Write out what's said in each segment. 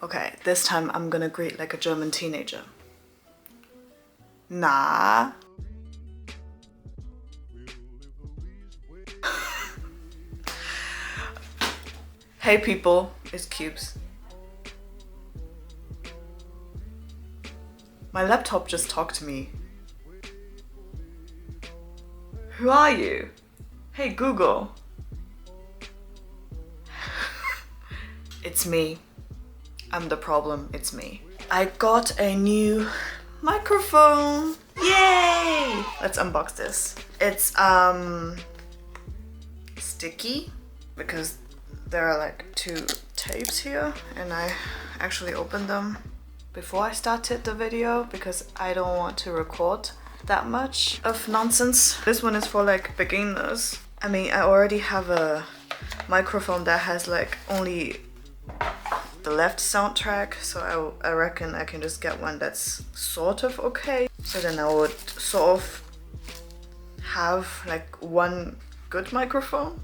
Okay, this time I'm gonna greet like a German teenager. Na? Hey people, it's Cubes. My laptop just talked to me. Who are you? Hey Google. It's me. I'm the problem, it's me. I got a new microphone. Yay! Let's unbox this. It's sticky because there are like 2 tapes here and I actually opened them before I started the video because I don't want to record that much of nonsense. This one is for like beginners. I mean, I already have a microphone that has like only the left soundtrack, so I reckon I can just get one that's sort of okay. So then I would sort of have like one good microphone.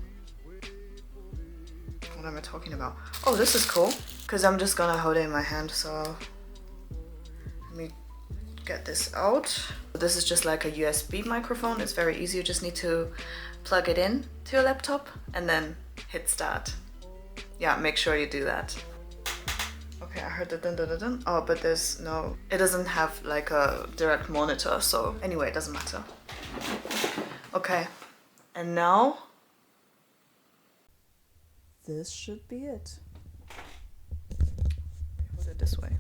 What am I talking about? Oh, this is cool because I'm just gonna hold it in my hand, so let me get this out. This is just like a USB microphone. It's very easy. You just need to plug it in to your laptop and then hit start. Yeah, make sure you do that. Okay, I heard the dun dun dun dun. Oh, but there's no, it doesn't have like a direct monitor, so anyway, it doesn't matter. Okay, and now this should be it. Hold it this way.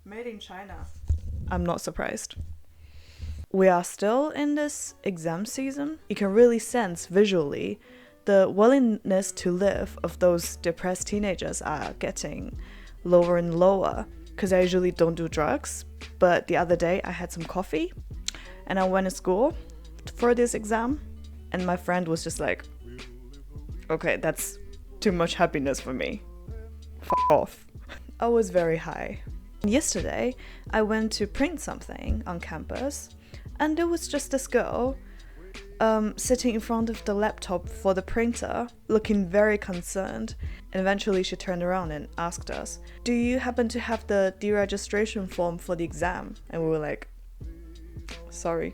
Made in China. I'm not surprised. We are still in this exam season. You can really sense visually the willingness to live of those depressed teenagers are getting lower and lower because I usually don't do drugs, but the other day I had some coffee and I went to school for this exam and my friend was just like, okay, that's too much happiness for me. F off. I was very high. Yesterday I went to print something on campus and there was just this girl sitting in front of the laptop for the printer, looking very concerned. And eventually she turned around and asked us, do you happen to have the deregistration form for the exam? And we were like, sorry,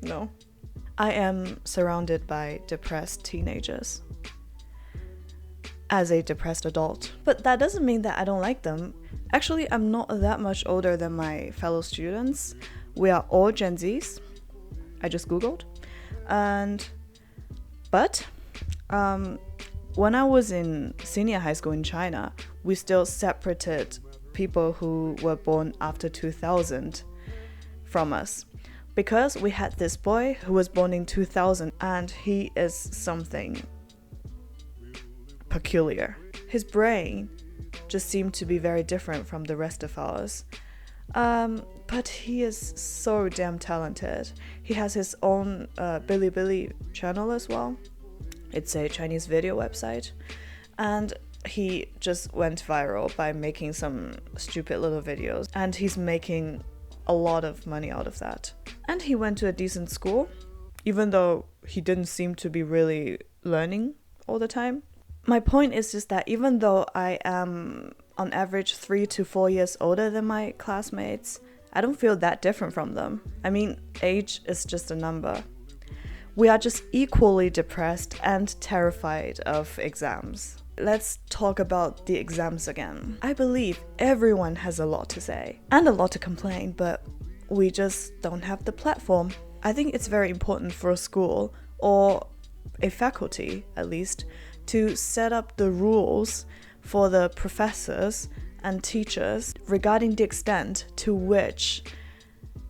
no. I am surrounded by depressed teenagers as a depressed adult. But that doesn't mean that I don't like them. Actually, I'm not that much older than my fellow students. We are all Gen Zs. I just Googled. But when I was in senior high school in China, we still separated people who were born after 2000 from us. Because we had this boy who was born in 2000 and he is something peculiar. His brain just seemed to be very different from the rest of ours. But he is so damn talented. He has his own Bilibili channel as well. It's a Chinese video website. And he just went viral by making some stupid little videos. And he's making a lot of money out of that. And he went to a decent school, even though he didn't seem to be really learning all the time. My point is just that even though I am on average 3 to 4 years older than my classmates, I don't feel that different from them. I mean, age is just a number. We are just equally depressed and terrified of exams. Let's talk about the exams again. I believe everyone has a lot to say and a lot to complain, but we just don't have the platform. I think it's very important for a school or a faculty, at least, to set up the rules for the professors and teachers regarding the extent to which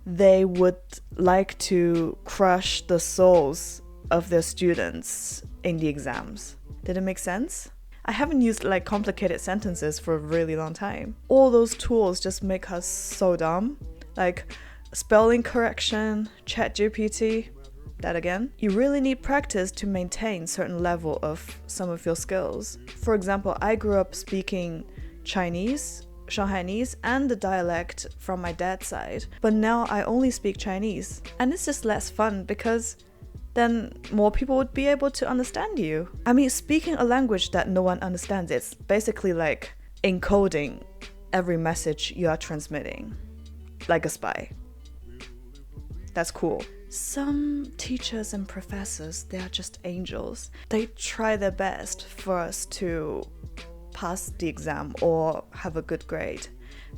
they would like to crush the souls of their students in the exams. Did it make sense? I haven't used like complicated sentences for a really long time. All those tools just make us so dumb. Like spelling correction, ChatGPT, that again. You really need practice to maintain certain level of some of your skills. For example, I grew up speaking Chinese, Shanghainese, and the dialect from my dad's side, but now I only speak Chinese. And it's just less fun because then more people would be able to understand you. I mean, speaking a language that no one understands, it's basically like encoding every message you are transmitting, like a spy. That's cool. Some teachers and professors, they are just angels. They try their best for us to pass the exam or have a good grade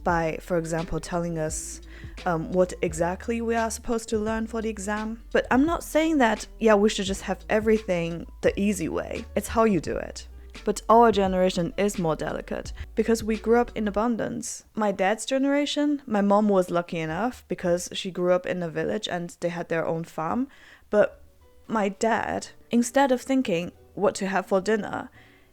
by, for example, telling us what exactly we are supposed to learn for the exam. But I'm not saying that, yeah, we should just have everything the easy way. It's how you do it. But our generation is more delicate because we grew up in abundance. My dad's generation, my mom was lucky enough because she grew up in a village and they had their own farm. But my dad, instead of thinking what to have for dinner,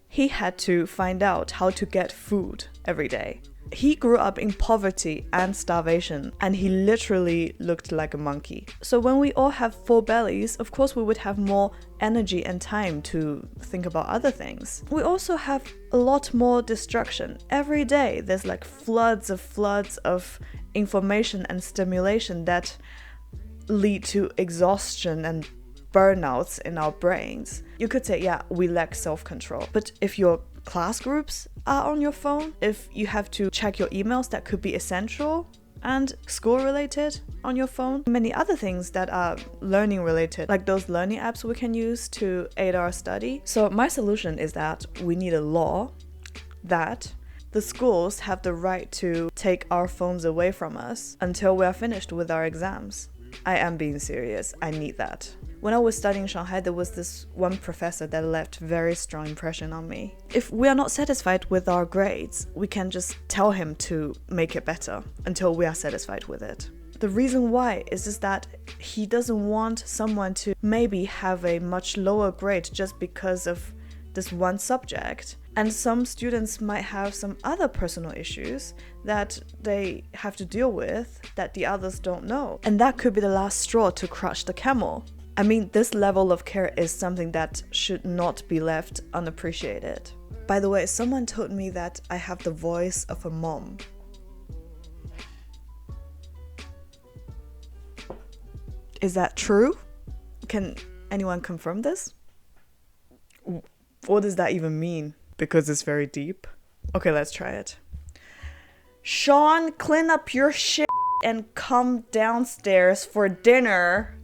he had to find out how to get food every day. He grew up in poverty and starvation, and he literally looked like a monkey. So when we all have full bellies, of course we would have more energy and time to think about other things. We also have a lot more distraction. Every day there's like floods of information and stimulation that lead to exhaustion and burnouts in our brains. You could say, yeah, we lack self-control. But if your class groups are on your phone, if you have to check your emails that could be essential and school related on your phone, many other things that are learning related, like those learning apps we can use to aid our study. So my solution is that we need a law that the schools have the right to take our phones away from us until we are finished with our exams. I am being serious. I need that. When I was studying in Shanghai, there was this one professor that left very strong impression on me. If we are not satisfied with our grades, we can just tell him to make it better until we are satisfied with it. The reason why is just that he doesn't want someone to maybe have a much lower grade just because of this one subject. And some students might have some other personal issues that they have to deal with that the others don't know. And that could be the last straw to crush the camel. I mean, this level of care is something that should not be left unappreciated. By the way, someone told me that I have the voice of a mom. Is that true? Can anyone confirm this? What does that even mean? Because it's very deep. Okay, let's try it. Sean, clean up your shit and come downstairs for dinner.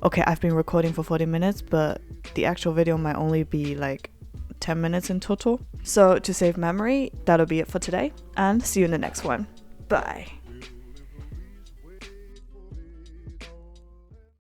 Okay, I've been recording for 40 minutes, but the actual video might only be like 10 minutes in total. So to save memory, that'll be it for today, and see you in the next one. Bye.